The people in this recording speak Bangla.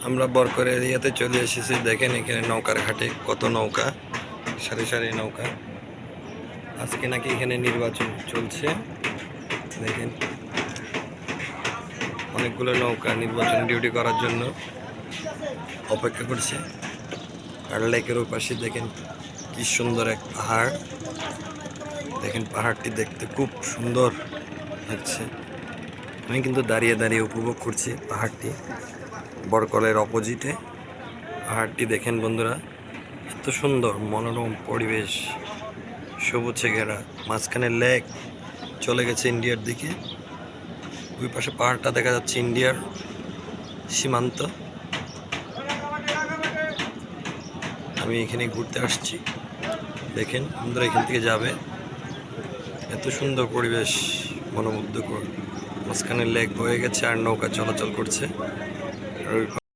আমরা বরকর এরিয়াতে চলে এসেছি। দেখেন এখানে নৌকার ঘাটে কত নৌকা, সারি সারি নৌকা। আজকে নাকি এখানে নির্বাচন চলছে। দেখেন অনেকগুলো নৌকা নির্বাচন ডিউটি করার জন্য অপেক্ষা করছে। আর লেকের ওপাশে দেখেন কি সুন্দর এক পাহাড়। দেখেন পাহাড়টি দেখতে খুব সুন্দর লাগছে। আমি কিন্তু দাঁড়িয়ে দাঁড়িয়ে উপভোগ করছি পাহাড়টি। বরকলের অপোজিটে পাহাড়টি দেখেন বন্ধুরা, এত সুন্দর মনোরম পরিবেশ, সবুজে ঘেরা, মাঝখানে লেক চলে গেছে ইন্ডিয়ার দিকে। ওই পাশে পাহাড়টা দেখা যাচ্ছে ইন্ডিয়ার সীমান্ত। আমি এখানে ঘুরতে আসছি। দেখেন বন্ধুরা এখান থেকে যাবে, এত সুন্দর পরিবেশ, মনোমুগ্ধকর। মাঝখানে লেক বয়ে গেছে আর নৌকা চলাচল করছে। আর ওই